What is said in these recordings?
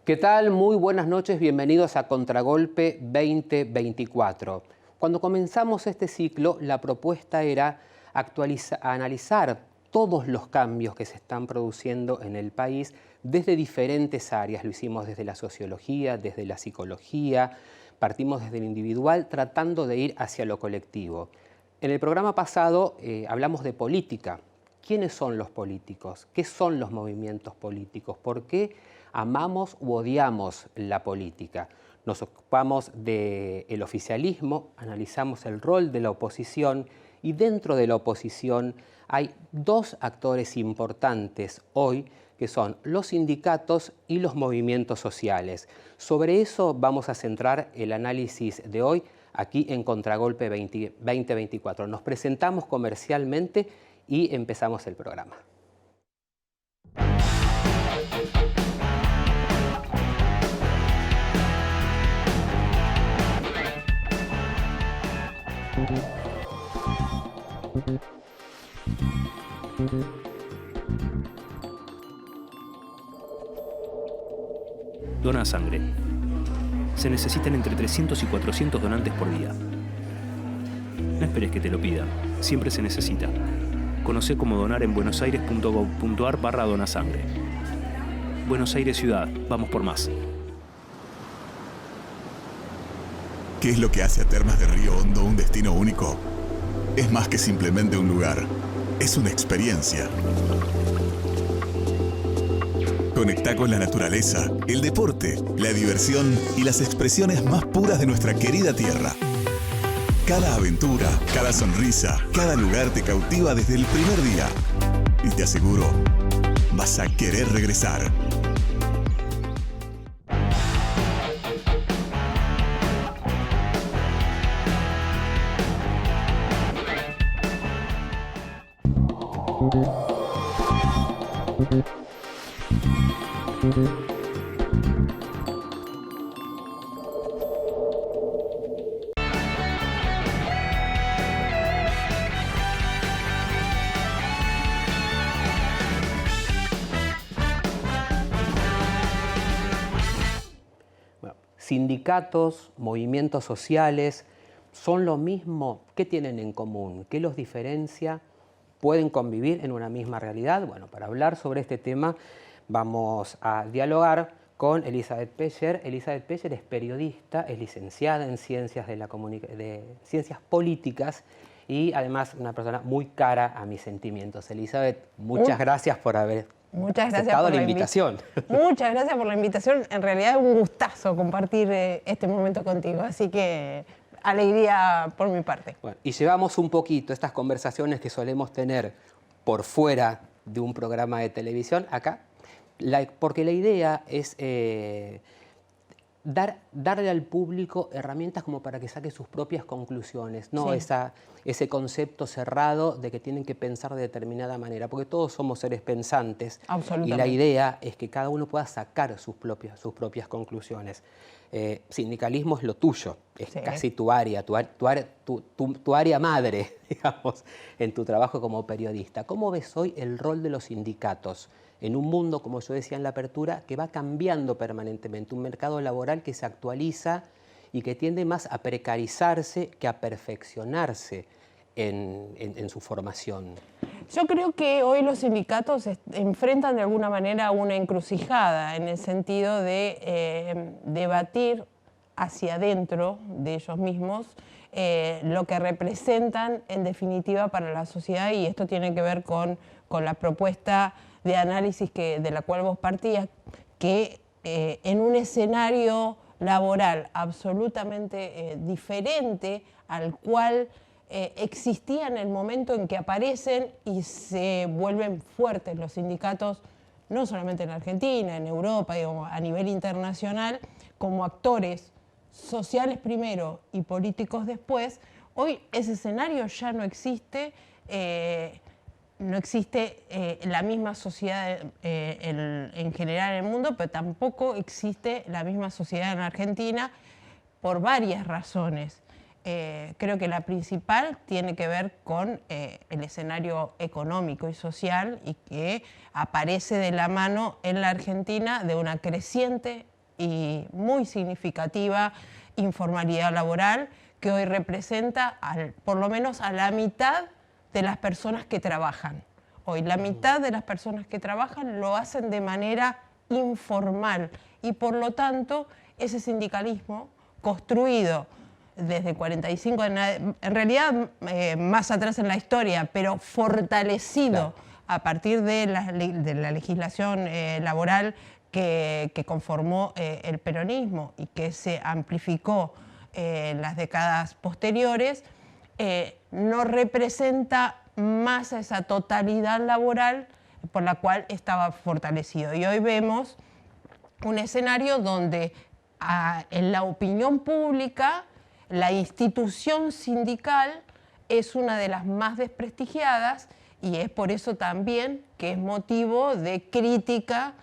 ¿Qué tal? Muy buenas noches, bienvenidos a Contragolpe 2024. Cuando comenzamos este ciclo, la propuesta era analizar todos los cambios que se están produciendo en el país desde diferentes áreas. Lo hicimos desde la sociología, desde la psicología, partimos desde lo individual, tratando de ir hacia lo colectivo. En el programa pasado hablamos de política. ¿Quiénes son los políticos? ¿Qué son los movimientos políticos? ¿Por qué amamos u odiamos la política? Nos ocupamos del oficialismo, analizamos el rol de la oposición y dentro de la oposición hay dos actores importantes hoy que son los sindicatos y los movimientos sociales. Sobre eso vamos a centrar el análisis de hoy aquí en Contragolpe 2024. Nos presentamos comercialmente y empezamos el programa. Dona sangre. Se necesitan entre 300 y 400 donantes por día. No esperes que te lo pidan, siempre se necesita. Conocé cómo donar en buenosaires.gov.ar/donasangre. Buenos Aires Ciudad, vamos por más. ¿Qué es lo que hace a Termas de Río Hondo un destino único? Es más que simplemente un lugar, es una experiencia. Conectá con la naturaleza, el deporte, la diversión y las expresiones más puras de nuestra querida tierra. Cada aventura, cada sonrisa, cada lugar te cautiva desde el primer día. Y te aseguro, vas a querer regresar. Sindicatos, movimientos sociales, ¿son lo mismo? ¿Qué tienen en común? ¿Qué los diferencia? ¿Pueden convivir en una misma realidad? Bueno, para hablar sobre este tema vamos a dialogar con Elizabeth Pecher. Elizabeth Pecher es periodista, es licenciada en Ciencias Ciencias Políticas y además una persona muy cara a mis sentimientos. Elizabeth, muchas gracias por haber aceptado la invitación. Muchas gracias por la invitación. En realidad es un gustazo compartir este momento contigo, así que alegría por mi parte. Bueno, y llevamos un poquito estas conversaciones que solemos tener por fuera de un programa de televisión acá, porque la idea es darle al público herramientas como para que saque sus propias conclusiones, no Sí. ese concepto cerrado de que tienen que pensar de determinada manera, porque todos somos seres pensantes. Absolutamente. Y la idea es que cada uno pueda sacar sus propias conclusiones. Sindicalismo es lo tuyo, es Sí. casi tu área, tu área madre, digamos, en tu trabajo como periodista. ¿Cómo ves hoy el rol de los sindicatos en un mundo, como yo decía en la apertura, que va cambiando permanentemente, un mercado laboral que se actualiza y que tiende más a precarizarse que a perfeccionarse en su formación? Yo creo que hoy los sindicatos enfrentan de alguna manera una encrucijada en el sentido de debatir hacia adentro de ellos mismos lo que representan en definitiva para la sociedad, y esto tiene que ver con la propuesta de análisis de la cual vos partías, que en un escenario laboral absolutamente diferente al cual existía en el momento en que aparecen y se vuelven fuertes los sindicatos, no solamente en Argentina, en Europa, digamos, a nivel internacional, como actores sociales primero y políticos después. Hoy ese escenario ya no existe. No existe la misma sociedad en general en el mundo, pero tampoco existe la misma sociedad en Argentina por varias razones. Creo que la principal tiene que ver con el escenario económico y social, y que aparece de la mano en la Argentina de una creciente y muy significativa informalidad laboral que hoy representa por lo menos a la mitad de las personas que trabajan. Hoy la mitad de las personas que trabajan lo hacen de manera informal y por lo tanto ese sindicalismo construido desde 45, en realidad más atrás en la historia, pero fortalecido a partir de la legislación laboral que conformó el peronismo y que se amplificó en las décadas posteriores, no representa más a esa totalidad laboral por la cual estaba fortalecido. Y hoy vemos un escenario donde en la opinión pública la institución sindical es una de las más desprestigiadas y es por eso también que es motivo de crítica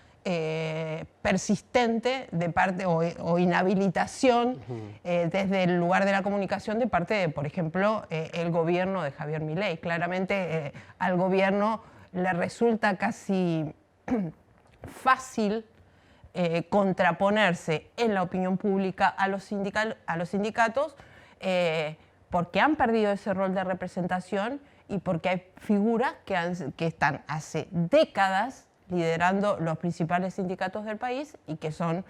persistente de parte o inhabilitación desde el lugar de la comunicación de parte de, por ejemplo, el gobierno de Javier Milei. Claramente al gobierno le resulta casi fácil contraponerse en la opinión pública a los sindicatos porque han perdido ese rol de representación y porque hay figuras que están hace décadas liderando los principales sindicatos del país y que son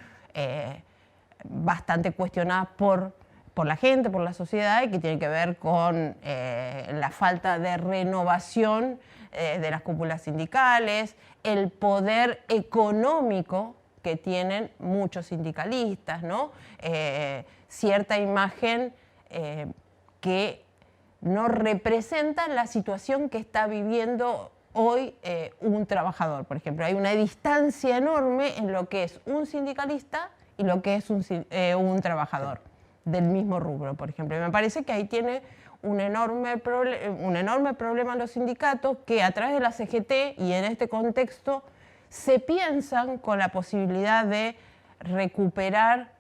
bastante cuestionadas por la gente, por la sociedad, y que tienen que ver con la falta de renovación de las cúpulas sindicales, el poder económico que tienen muchos sindicalistas, ¿no? Cierta imagen que no representa la situación que está viviendo hoy un trabajador. Por ejemplo, hay una distancia enorme en lo que es un sindicalista y lo que es un trabajador del mismo rubro, por ejemplo. Y me parece que ahí tiene un enorme problema los sindicatos que a través de la CGT y en este contexto se piensan con la posibilidad de recuperar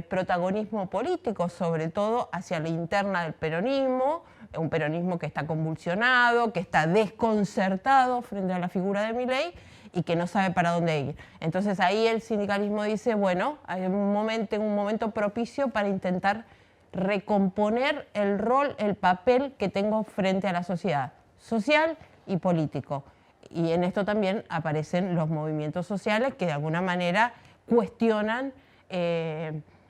protagonismo político, sobre todo hacia la interna del peronismo, un peronismo que está convulsionado, que está desconcertado frente a la figura de Milei y que no sabe para dónde ir. Entonces ahí el sindicalismo dice, bueno, hay un momento propicio para intentar recomponer el rol, el papel que tengo frente a la sociedad, social y político. Y en esto también aparecen los movimientos sociales que de alguna manera cuestionan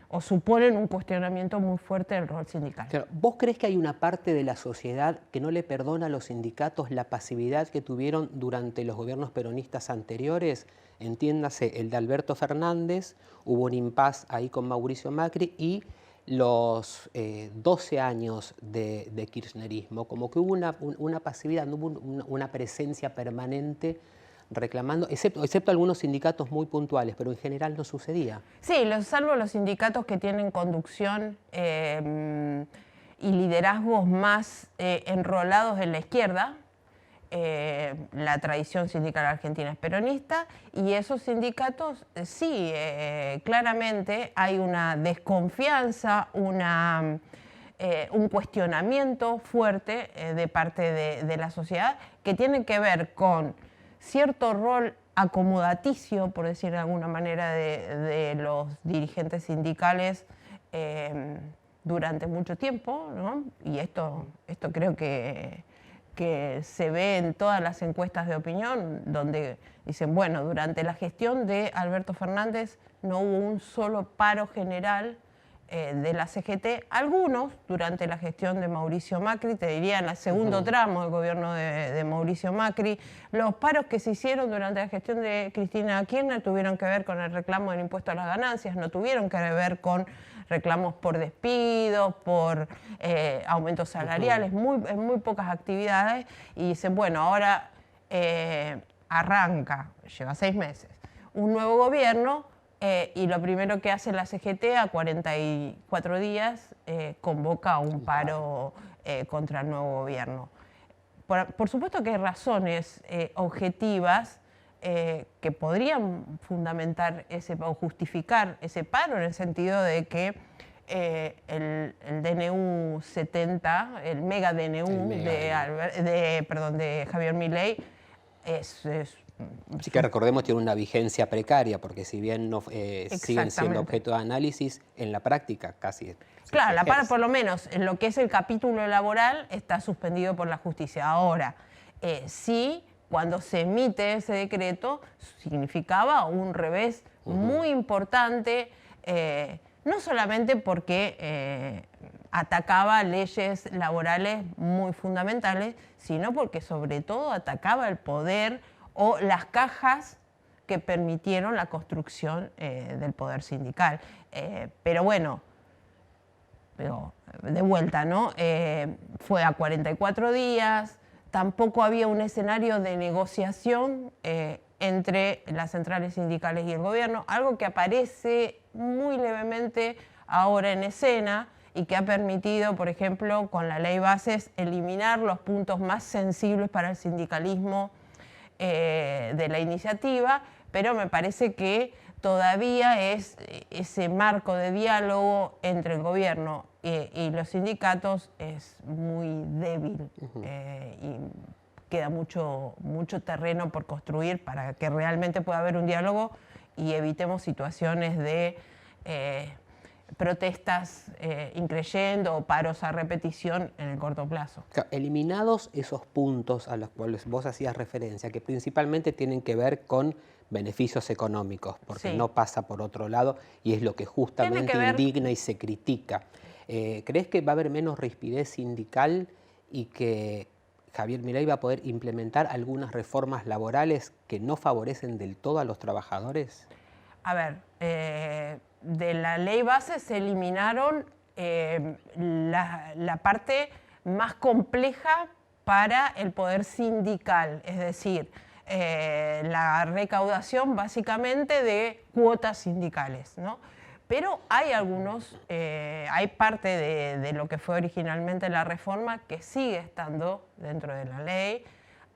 o suponen un cuestionamiento muy fuerte del rol sindical. Claro, ¿vos crees que hay una parte de la sociedad que no le perdona a los sindicatos la pasividad que tuvieron durante los gobiernos peronistas anteriores? Entiéndase, el de Alberto Fernández, hubo un impas ahí con Mauricio Macri y los 12 años de kirchnerismo, como que hubo una pasividad, no hubo una presencia permanente reclamando, excepto algunos sindicatos muy puntuales, pero en general no sucedía. Sí, salvo los sindicatos que tienen conducción y liderazgos más enrolados en la izquierda. La tradición sindical argentina es peronista y esos sindicatos sí, claramente hay una desconfianza, un cuestionamiento fuerte de parte de la sociedad que tiene que ver con cierto rol acomodaticio, por decir de alguna manera, de los dirigentes sindicales durante mucho tiempo, ¿no? Y esto creo que se ve en todas las encuestas de opinión, donde dicen, bueno, durante la gestión de Alberto Fernández no hubo un solo paro general de la CGT. Algunos, durante la gestión de Mauricio Macri, te diría en el segundo tramo del gobierno de Mauricio Macri, los paros que se hicieron durante la gestión de Cristina Kirchner tuvieron que ver con el reclamo del impuesto a las ganancias, no tuvieron que ver con reclamos por despidos, por aumentos salariales, en muy pocas actividades, y dicen, bueno, ahora arranca, lleva 6 meses, un nuevo gobierno, y lo primero que hace la CGT a 44 días convoca un paro contra el nuevo gobierno. Por supuesto que hay razones objetivas que podrían fundamentar o justificar ese paro, en el sentido de que el DNU 70, el mega DNU de Javier Milei, Así que recordemos que tiene una vigencia precaria, porque si bien no, siguen siendo objeto de análisis, en la práctica casi... Claro, por lo menos en lo que es el capítulo laboral está suspendido por la justicia. Ahora, sí, cuando se emite ese decreto, significaba un revés muy importante, no solamente porque atacaba leyes laborales muy fundamentales, sino porque sobre todo atacaba el poder o las cajas que permitieron la construcción del poder sindical. Pero bueno, de vuelta, ¿no? Fue a 44 días, tampoco había un escenario de negociación entre las centrales sindicales y el gobierno, algo que aparece muy levemente ahora en escena y que ha permitido, por ejemplo, con la ley Bases, eliminar los puntos más sensibles para el sindicalismo de la iniciativa, pero me parece que todavía es ese marco de diálogo entre el gobierno y los sindicatos es muy débil y queda mucho terreno por construir para que realmente pueda haber un diálogo y evitemos situaciones de protestas increyendo o paros a repetición en el corto plazo. Eliminados esos puntos a los cuales vos hacías referencia, que principalmente tienen que ver con beneficios económicos, porque no pasa por otro lado y es lo que justamente indigna y se critica. ¿Crees que va a haber menos rispidez sindical y que Javier Milei va a poder implementar algunas reformas laborales que no favorecen del todo a los trabajadores? A ver, de la ley base se eliminaron la parte más compleja para el poder sindical, es decir, la recaudación básicamente de cuotas sindicales, ¿no? Pero hay hay parte de lo que fue originalmente la reforma que sigue estando dentro de la ley.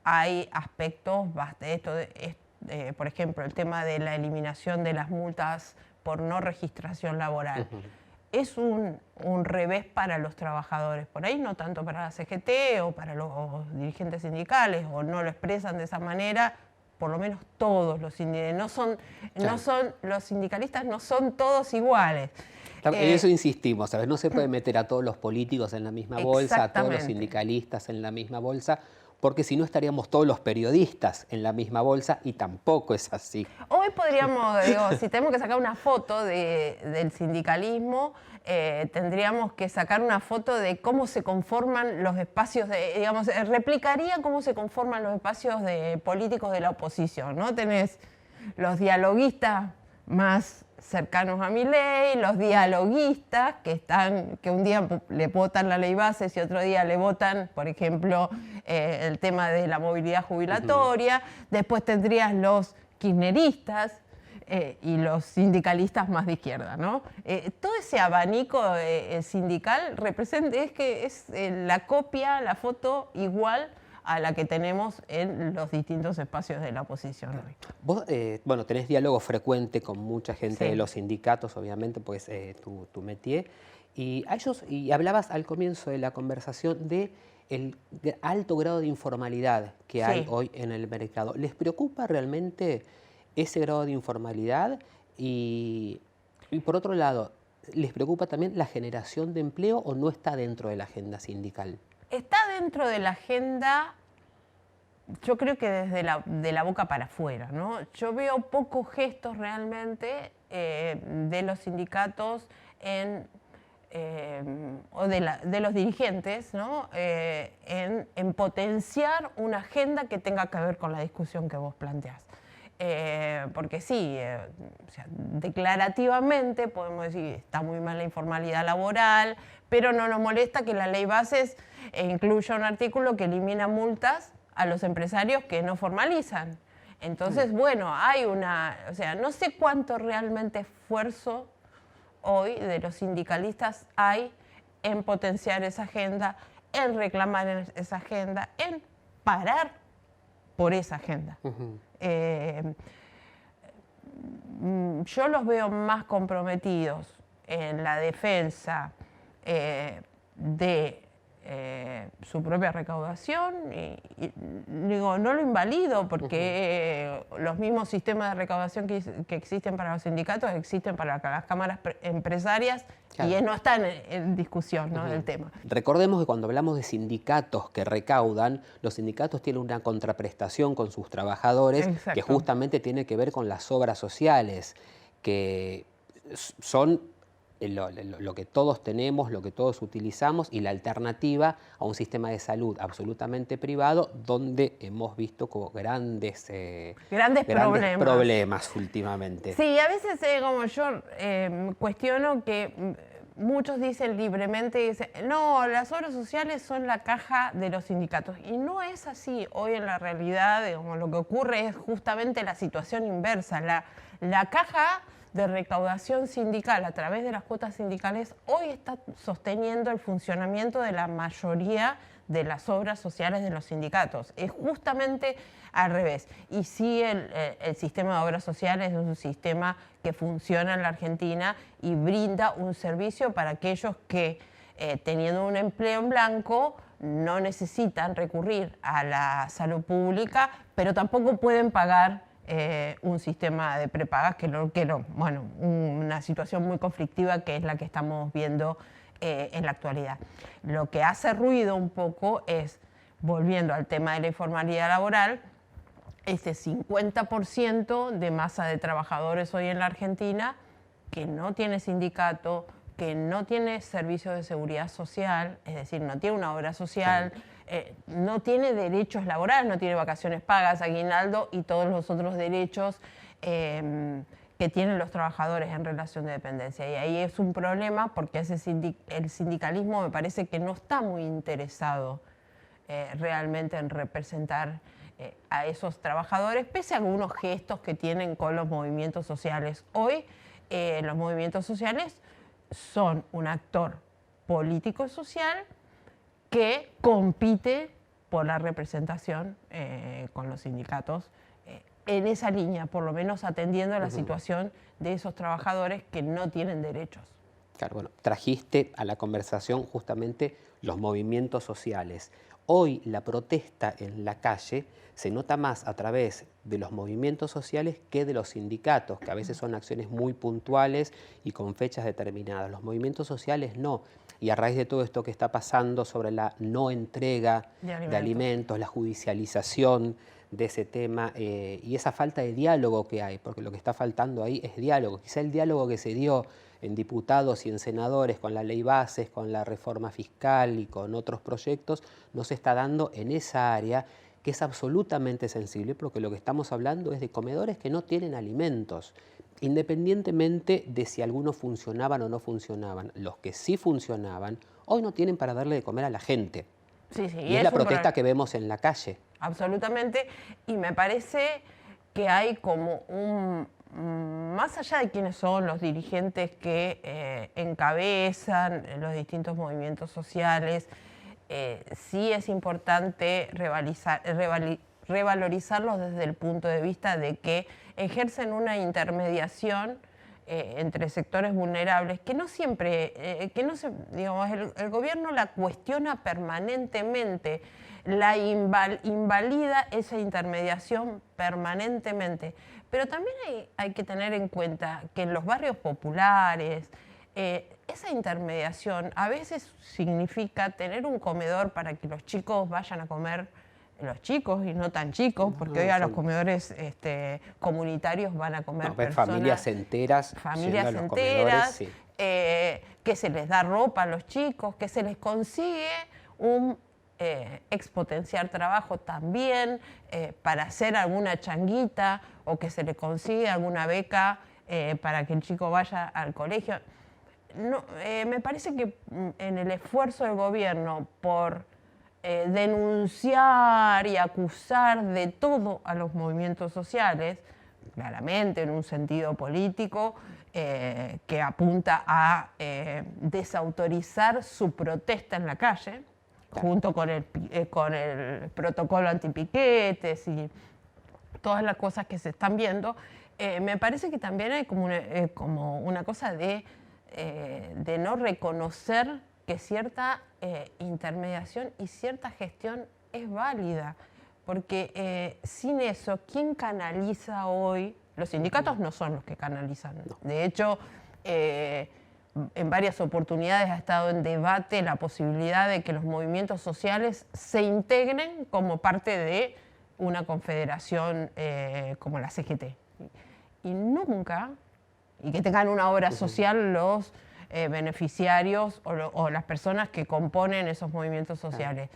Hay aspectos, por ejemplo, el tema de la eliminación de las multas por no registración laboral. Es un revés para los trabajadores, por ahí no tanto para la CGT o para los dirigentes sindicales, o no lo expresan de esa manera, por lo menos todos los sindicalistas. Los sindicalistas no son todos iguales. En eso insistimos, ¿sabes? No se puede meter a todos los políticos en la misma bolsa, a todos los sindicalistas en la misma bolsa, porque si no estaríamos todos los periodistas en la misma bolsa y tampoco es así. Hoy podríamos, si tenemos que sacar una foto del sindicalismo, tendríamos que sacar una foto de cómo se conforman los espacios, replicaría cómo se conforman los espacios de políticos de la oposición, ¿no? Tenés los dialoguistas más cercanos a Milei, los dialoguistas que un día le votan la ley Bases y otro día le votan, por ejemplo, el tema de la movilidad jubilatoria. Después tendrías los kirchneristas y los sindicalistas más de izquierda, ¿no? Todo ese abanico sindical es la copia, la foto igual a la que tenemos en los distintos espacios de la oposición hoy. Vos, tenés diálogo frecuente con mucha gente de los sindicatos, obviamente, pues tu métier, y hablabas al comienzo de la conversación de el alto grado de informalidad que hay hoy en el mercado. ¿Les preocupa realmente ese grado de informalidad? Y por otro lado, ¿les preocupa también la generación de empleo o no está dentro de la agenda sindical? Está dentro de la agenda, yo creo que desde de la boca para afuera, ¿no? Yo veo pocos gestos realmente de los sindicatos o de los dirigentes, ¿no? En potenciar una agenda que tenga que ver con la discusión que vos planteás. Porque sí, declarativamente podemos decir está muy mal la informalidad laboral, pero no nos molesta que la ley Bases incluya un artículo que elimina multas a los empresarios que no formalizan. Entonces, bueno, no sé cuánto realmente esfuerzo hoy de los sindicalistas hay en potenciar esa agenda, en reclamar esa agenda, en parar por esa agenda. Yo los veo más comprometidos en la defensa de su propia recaudación y digo, no lo invalido porque los mismos sistemas de recaudación que existen para los sindicatos existen para las cámaras empresarias. Claro. Y no está en discusión, ¿no? El tema. Recordemos que cuando hablamos de sindicatos que recaudan, los sindicatos tienen una contraprestación con sus trabajadores. Exacto. Que justamente tiene que ver con las obras sociales, que son lo que todos tenemos, lo que todos utilizamos y la alternativa a un sistema de salud absolutamente privado donde hemos visto como grandes problemas últimamente. Sí, a veces como yo cuestiono que muchos dicen libremente, dicen, no, las obras sociales son la caja de los sindicatos. Y no es así. Hoy en la realidad, digamos, lo que ocurre es justamente la situación inversa. La caja de recaudación sindical a través de las cuotas sindicales hoy está sosteniendo el funcionamiento de la mayoría de las obras sociales de los sindicatos. Es justamente al revés. Y sí, el sistema de obras sociales es un sistema que funciona en la Argentina y brinda un servicio para aquellos que, teniendo un empleo en blanco, no necesitan recurrir a la salud pública, pero tampoco pueden pagar un sistema de prepagas, bueno, una situación muy conflictiva que es la que estamos viendo en la actualidad. Lo que hace ruido un poco es, volviendo al tema de la informalidad laboral, ese 50% de masa de trabajadores hoy en la Argentina que no tiene sindicato, que no tiene servicios de seguridad social, es decir, no tiene una obra social, no tiene derechos laborales, no tiene vacaciones pagas, aguinaldo y todos los otros derechos que tienen los trabajadores en relación de dependencia. Y ahí es un problema porque el sindicalismo me parece que no está muy interesado realmente en representar a esos trabajadores, pese a algunos gestos que tienen con los movimientos sociales. Hoy los movimientos sociales son un actor político y social que compite por la representación con los sindicatos en esa línea, por lo menos atendiendo a la situación de esos trabajadores que no tienen derechos. Claro, bueno, trajiste a la conversación justamente los movimientos sociales. Hoy la protesta en la calle se nota más a través de los movimientos sociales que de los sindicatos, que a veces son acciones muy puntuales y con fechas determinadas. Los movimientos sociales no. Y a raíz de todo esto que está pasando sobre la no entrega de alimentos, la judicialización de ese tema y esa falta de diálogo que hay, porque lo que está faltando ahí es diálogo. Quizá el diálogo que se dio en diputados y en senadores con la ley bases, con la reforma fiscal y con otros proyectos, no se está dando en esa área que es absolutamente sensible, porque lo que estamos hablando es de comedores que no tienen alimentos, independientemente de si algunos funcionaban o no funcionaban. Los que sí funcionaban, hoy no tienen para darle de comer a la gente. Sí, sí, y es la protesta que vemos en la calle. Absolutamente, y me parece que hay como más allá de quiénes son los dirigentes que encabezan los distintos movimientos sociales, sí es importante revalorizarlos desde el punto de vista de que ejercen una intermediación entre sectores vulnerables que no siempre, digamos, el gobierno la cuestiona permanentemente, la invalida esa intermediación permanentemente. Pero también hay que tener en cuenta que en los barrios populares esa intermediación a veces significa tener un comedor para que los chicos vayan a comer, los chicos y no tan chicos, porque hoy a los comedores comunitarios van a comer personas, familias enteras, sí. Que se les da ropa a los chicos, que se les consigue un expotenciar trabajo también para hacer alguna changuita o que se le consigue alguna beca para que el chico vaya al colegio. No, me parece que en el esfuerzo del gobierno por denunciar y acusar de todo a los movimientos sociales, claramente en un sentido político, que apunta a desautorizar su protesta en la calle, junto con el protocolo antipiquetes y todas las cosas que se están viendo, me parece que también hay como una cosa de no reconocer que cierta intermediación y cierta gestión es válida, porque sin eso, ¿quién canaliza hoy? Los sindicatos no son los que canalizan. De hecho, en varias oportunidades ha estado en debate la posibilidad de que los movimientos sociales se integren como parte de una confederación como la CGT. Y nunca, y que tengan una obra social los beneficiarios o las personas que componen esos movimientos sociales.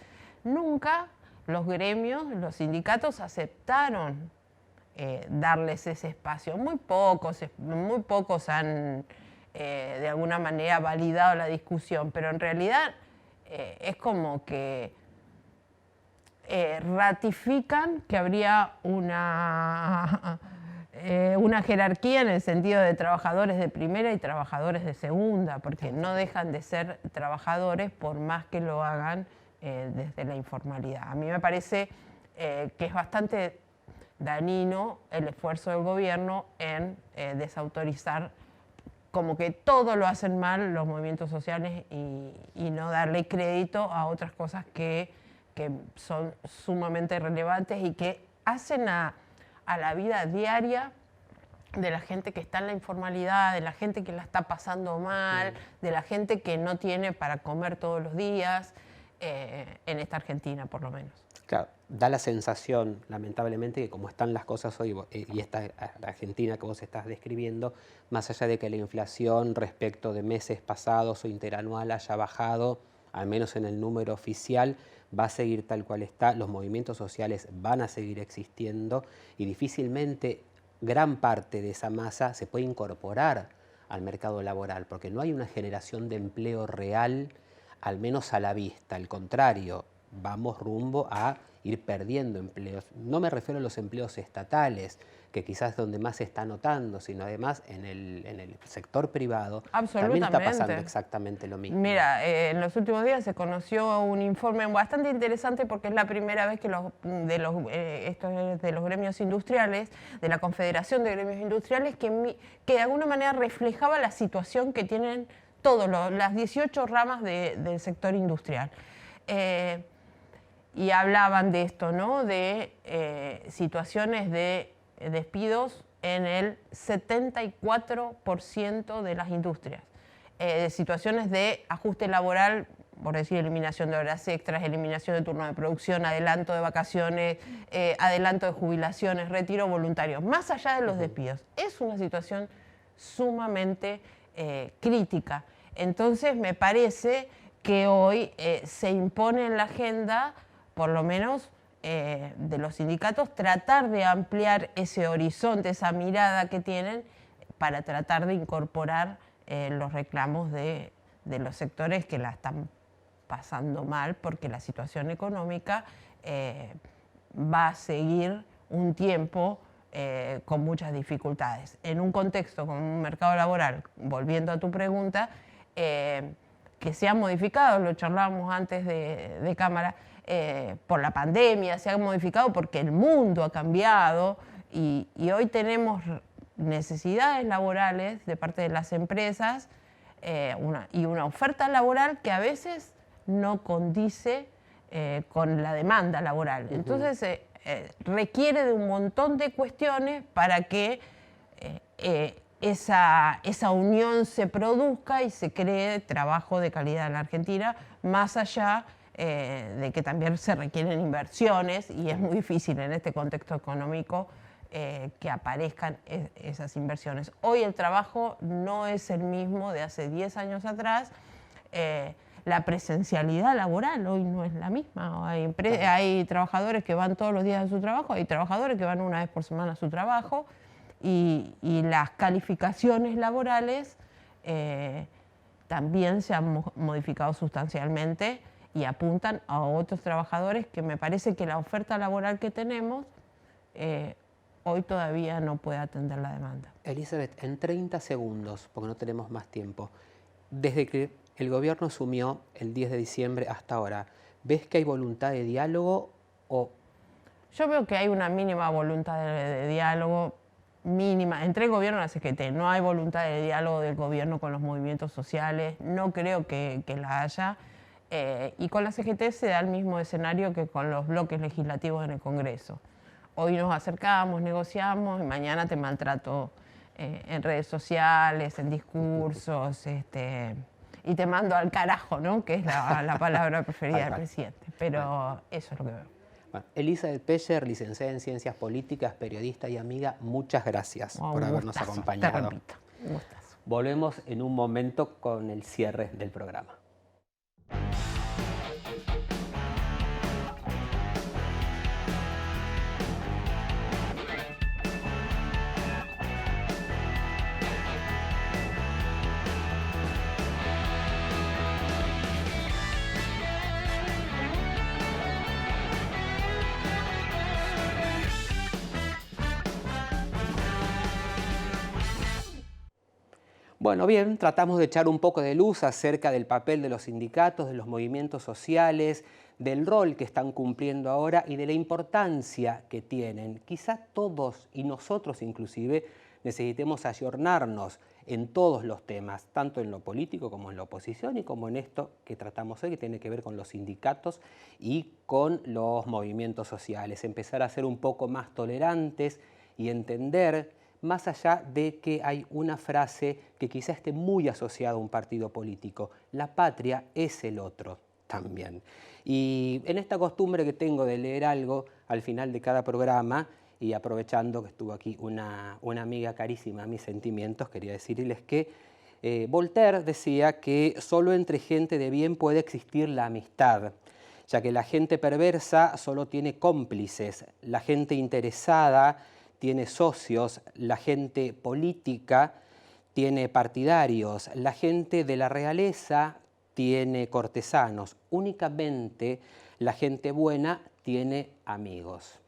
Nunca los gremios, los sindicatos aceptaron darles ese espacio. Muy pocos han de alguna manera validado la discusión, pero en realidad es como que ratifican que habría una jerarquía en el sentido de trabajadores de primera y trabajadores de segunda, porque no dejan de ser trabajadores por más que lo hagan desde la informalidad. A mí me parece que es bastante dañino el esfuerzo del gobierno en desautorizar, como que todo lo hacen mal los movimientos sociales y no darle crédito a otras cosas que son sumamente relevantes y que hacen a la vida diaria de la gente que está en la informalidad, de la gente que la está pasando mal, de la gente que no tiene para comer todos los días, en esta Argentina por lo menos. Claro, da la sensación, lamentablemente, que como están las cosas hoy y esta Argentina que vos estás describiendo, más allá de que la inflación respecto de meses pasados o interanual haya bajado, al menos en el número oficial, va a seguir tal cual está, los movimientos sociales van a seguir existiendo y difícilmente gran parte de esa masa se puede incorporar al mercado laboral, porque no hay una generación de empleo real, al menos a la vista. Al contrario, vamos rumbo a ir perdiendo empleos. No me refiero a los empleos estatales, que quizás es donde más se está notando, sino además en el sector privado también está pasando exactamente lo mismo. Mira, en los últimos días se conoció un informe bastante interesante porque es la primera vez que esto es de los gremios industriales, de la Confederación de Gremios Industriales, que de alguna manera reflejaba la situación que tienen todas las 18 ramas del sector industrial. Y hablaban de esto, ¿no? De situaciones de despidos en el 74% de las industrias. Situaciones de ajuste laboral, por decir, eliminación de horas extras, eliminación de turno de producción, adelanto de vacaciones, adelanto de jubilaciones, retiro voluntario, más allá de los despidos. Es una situación sumamente crítica. Entonces, me parece que hoy se impone en la agenda, por lo menos de los sindicatos, tratar de ampliar ese horizonte, esa mirada que tienen para tratar de incorporar los reclamos de los sectores que la están pasando mal, porque la situación económica va a seguir un tiempo con muchas dificultades. En un contexto con un mercado laboral, volviendo a tu pregunta, que se han modificado, lo charlábamos antes de cámara, por la pandemia, se han modificado porque el mundo ha cambiado y hoy tenemos necesidades laborales de parte de las empresas y una oferta laboral que a veces no condice con la demanda laboral. Entonces requiere de un montón de cuestiones para que esa unión se produzca y se cree trabajo de calidad en la Argentina, más allá de que también se requieren inversiones y es muy difícil en este contexto económico que aparezcan esas inversiones. Hoy el trabajo no es el mismo de hace 10 años atrás. La presencialidad laboral hoy no es la misma. Hay trabajadores que van todos los días a su trabajo, hay trabajadores que van una vez por semana a su trabajo y las calificaciones laborales también se han modificado sustancialmente y apuntan a otros trabajadores que me parece que la oferta laboral que tenemos hoy todavía no puede atender la demanda. Elizabeth, en 30 segundos, porque no tenemos más tiempo, desde que el gobierno asumió el 10 de diciembre hasta ahora, ¿ves que hay voluntad de diálogo o...? Yo veo que hay una mínima voluntad de diálogo. mínima entre el gobierno y la CGT. No hay voluntad de diálogo del gobierno con los movimientos sociales, no creo que la haya. Y con la CGT se da el mismo escenario que con los bloques legislativos en el Congreso. Hoy nos acercamos, negociamos y mañana te maltrato en redes sociales, en discursos, y te mando al carajo, ¿no? Que es la palabra preferida del presidente. Pero eso es lo que veo. Bueno, Elizabeth Pecher, licenciada en Ciencias Políticas, periodista y amiga, muchas gracias por habernos acompañado. Te repito, un gustazo. Volvemos en un momento con el cierre del programa. Bueno, bien, tratamos de echar un poco de luz acerca del papel de los sindicatos, de los movimientos sociales, del rol que están cumpliendo ahora y de la importancia que tienen. Quizá todos, y nosotros inclusive, necesitemos ayornarnos en todos los temas, tanto en lo político como en la oposición y como en esto que tratamos hoy, que tiene que ver con los sindicatos y con los movimientos sociales. Empezar a ser un poco más tolerantes y entender, más allá de que hay una frase que quizá esté muy asociada a un partido político: la patria es el otro también. Y en esta costumbre que tengo de leer algo al final de cada programa, y aprovechando que estuvo aquí una amiga carísima a mis sentimientos, quería decirles que Voltaire decía que solo entre gente de bien puede existir la amistad, ya que la gente perversa solo tiene cómplices, la gente interesada tiene socios, la gente política tiene partidarios, la gente de la realeza tiene cortesanos, únicamente la gente buena tiene amigos.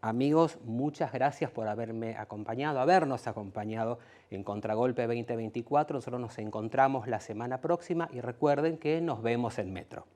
Amigos, muchas gracias por habernos acompañado en Contragolpe 2024. Nosotros nos encontramos la semana próxima y recuerden que nos vemos en Metro.